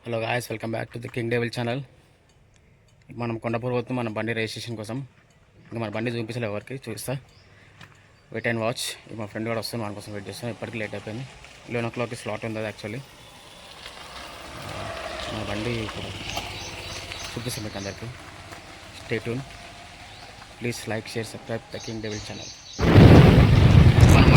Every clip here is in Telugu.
Hello guys, welcome back to the king devil channel. మనం కొండపూర్ పోతున్నాం మన బండి రిజిస్ట్రేషన్ కోసం. ఇంకా మన బండి చూపించలే, ఎవరికి చూపిస్తా. Wait and watch. మా ఫ్రెండ్ కూడా వస్తుంది, మన కోసం వెయిట్ చేస్తాం. ఇప్పటికీ లేట్ అయిపోయింది. 11 o'clock స్లాట్ ఉంది యాక్చువల్లీ. మన బండి ఇప్పుడు చూపిస్తాం మీకు అందరికీ. Stay tune. Please like, share, subscribe the king devil channel. మనం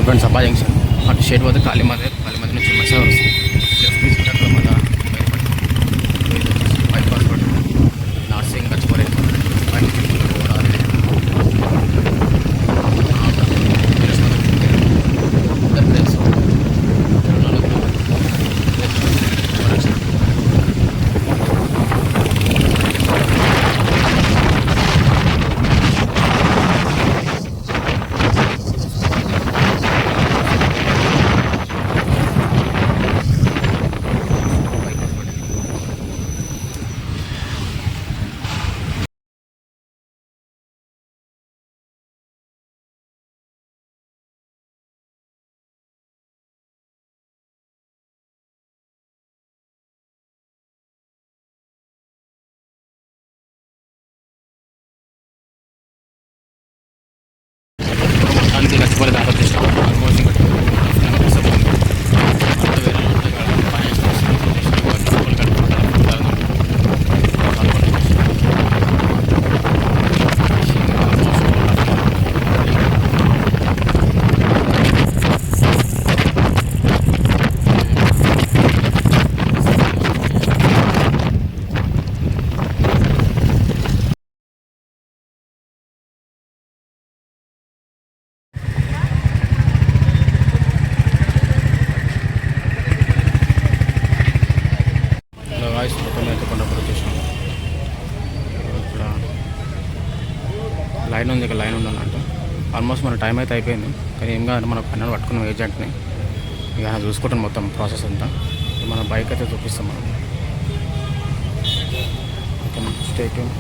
ఫ్రెండ్స్, అబ్బా జంక్షన్ అటు షేడ్ పోతే కాళీమాదే నుంచి మసాలా వస్తుంది. లెఫ్ట్ తీసుకుంటే మళ్ళీ బైపాస్ రోడ్ నార్సింగ్ గచ్చిపోరే మొత్తానికి గచ్చిపోరే దాకా వచ్చేసాం. ఆల్మోస్ట్ కొండపూర్ వచ్చేసాం. ఇక్కడ లైన్ ఉంది, ఇక్కడ లైన్ ఉందన్నట్టు. ఆల్మోస్ట్ మన టైం అయితే అయిపోయింది, కానీ ఏం కాదు, మనం పన్నెండు పట్టుకున్నాం ఏజెంట్ని. ఇక చూసుకుంటాం మొత్తం ప్రాసెస్ అంతా. మన బైక్ అయితే చూపిస్తాం మనం. Okay, stay tune.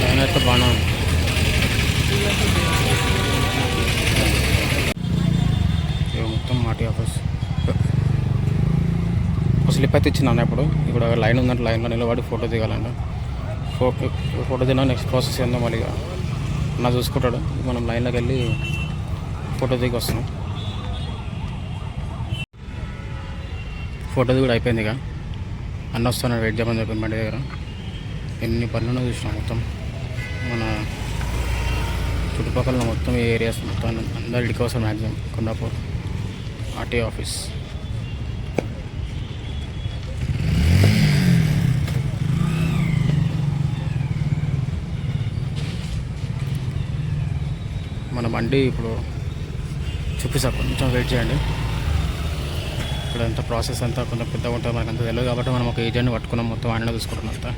లైన్ అయితే బాగానే ఉంది. మొత్తం మాటి ఆఫీస్. స్లిప్ అయితే ఇచ్చిందన్న. ఇప్పుడు లైన్ ఉందంటే లైన్లో నిలబడి ఫోటో దిగాలండి. ఫోటో దిగినా నెక్స్ట్ ప్రాసెస్ ఏందో మళ్ళీ నా చూసుకుంటాడు. మనం లైన్లోకి వెళ్ళి ఫోటో దిగి వస్తున్నాం. ఫోటో దిగుడు అయిపోయింది. ఇక అన్న వస్తున్నాడు, వెయిట్ చేయమని చెప్పిన బండి దగ్గర. ఎన్ని పనులను చూసినాం మొత్తం. మన చుట్టుపక్కల మొత్తం ఈ ఏరియాస్ మొత్తం అందరికి కోసం మ్యాక్సిమం కొండాపూర్ ఆర్టీ ఆఫీస్. మన బండి ఇప్పుడు చూపిస్తా, కొంచెం వెయిట్ చేయండి. ఇక్కడ అంతా ప్రాసెస్ అంతా కొంచెం పెద్దగా ఉంటుంది, మనకు అంత తెలియదు కాబట్టి మనం ఒక ఏజెంట్ని పట్టుకున్నాం, మొత్తం ఆయన చూసుకుంటున్నాం అంతా.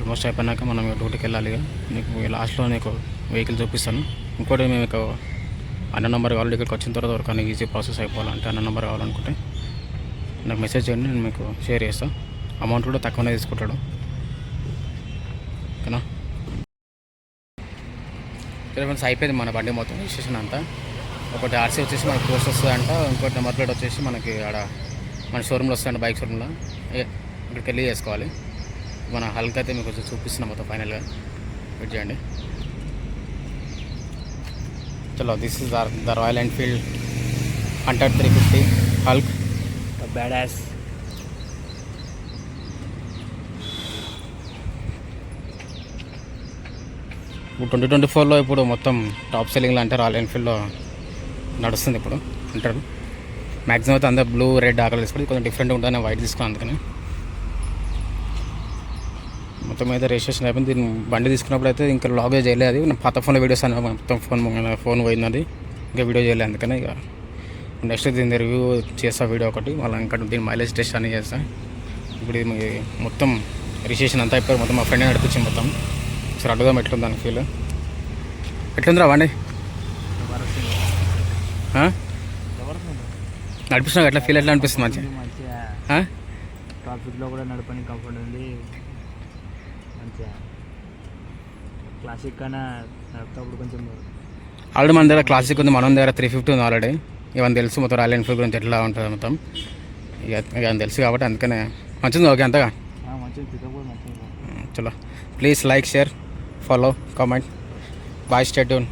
ఆల్మోస్ట్ అయిపోయినాక మనం డ్యూటీకి వెళ్ళాలి. ఇక నీకు లాస్ట్లో నీకు వెహికల్ చూపిస్తాను. ఇంకోటి మేము ఇక అన్న నెంబర్ కావాలి, ఇక్కడికి వచ్చిన తర్వాత వరకు ఈజీ ప్రాసెస్ అయిపోవాలంటే అన్న నెంబర్ కావాలనుకుంటే నాకు మెసేజ్ చేయండి, నేను మీకు షేర్ చేస్తాను. అమౌంట్ కూడా తక్కువనే తీసుకుంటాడు, ఓకేనా. ఫ్రెండ్స్ అయిపోయింది మన బండి మొత్తం రిజిస్ట్రేషన్ అంతా. ఒకటి ఆర్సీ వచ్చేసి మనకు పోస్ట్ వస్తుందంట, ఇంకోటి నెంబర్ ప్లేట్ వచ్చేసి మనకి ఆడ మన షోరూమ్లో వస్తుందంట, బైక్ షోరూమ్లో. ఇక్కడికి వెళ్ళి చేసుకోవాలి. మన హల్క్ అయితే మీకు కొంచెం చూపిస్తున్నాం మొత్తం ఫైనల్గా, వెయిట్ చేయండి. చలో, this is the royal Enfield Hunter 350 Hulk bad as. ఇప్పుడు 2024లో ఇప్పుడు మొత్తం టాప్ సెల్లింగ్లో అంటే రాయల్ ఎన్ఫీల్డ్లో నడుస్తుంది ఇప్పుడు అంటారు. మ్యాక్సిమం అయితే అందరూ బ్లూ రెడ్ ఆకలి తీసుకుంటే కొంచెం డిఫరెంట్ ఉంటుంది, నేను వైట్ తీసుకున్నాను అందుకని. మొత్తం అయితే రిజిస్ట్రేషన్ అయిపోయింది. దీన్ని బండి తీసుకున్నప్పుడు అయితే ఇంకా లాగే చేయలేదు, అది నా పాత ఫోన్లో వీడియోస్ అన్న మొత్తం ఫోన్ పోయింది, అది ఇంకా వీడియో చేయలేదు. అందుకని ఇక నెక్స్ట్ దీన్ని రివ్యూ చేస్తా వీడియో ఒకటి, మళ్ళీ ఇంకా దీని మైలేజ్ టెస్ట్ అని చేస్తాను. ఇప్పుడు ఇది మొత్తం రిజిస్ట్రేషన్ అంతా అయిపోయి మొత్తం మా ఫ్రెండ్ నడిపించింది మొత్తం. సరే అడుగుదాం ఎట్లుంది దాని ఫీల్, ఎట్లుందిరా బండి నడిపిస్తున్నా, ఎట్లా ఫీల్ ఎట్లా అనిపిస్తుంది? మంచిగా ట్రాఫిక్లో కూడా నడపని కంఫర్ట్ ఉంది, మంచిగా క్లాసిక్ కన్నా నడుపుతప్పుడు కొంచెం. ఆల్రెడీ మన దగ్గర క్లాసిక్ ఉంది, మన దగ్గర 350 ఉంది ఆల్రెడీ. ఇవన్నీ తెలుసు మొత్తం రాయల్ ఎన్ఫీల్డ్ గురించి ఎట్లా ఉంటుంది మొత్తం, ఇక తెలుసు కాబట్టి అందుకనే మంచిది. ఓకే అంతగా చలో, please like, share, follow, comment. Bye, stay tuned.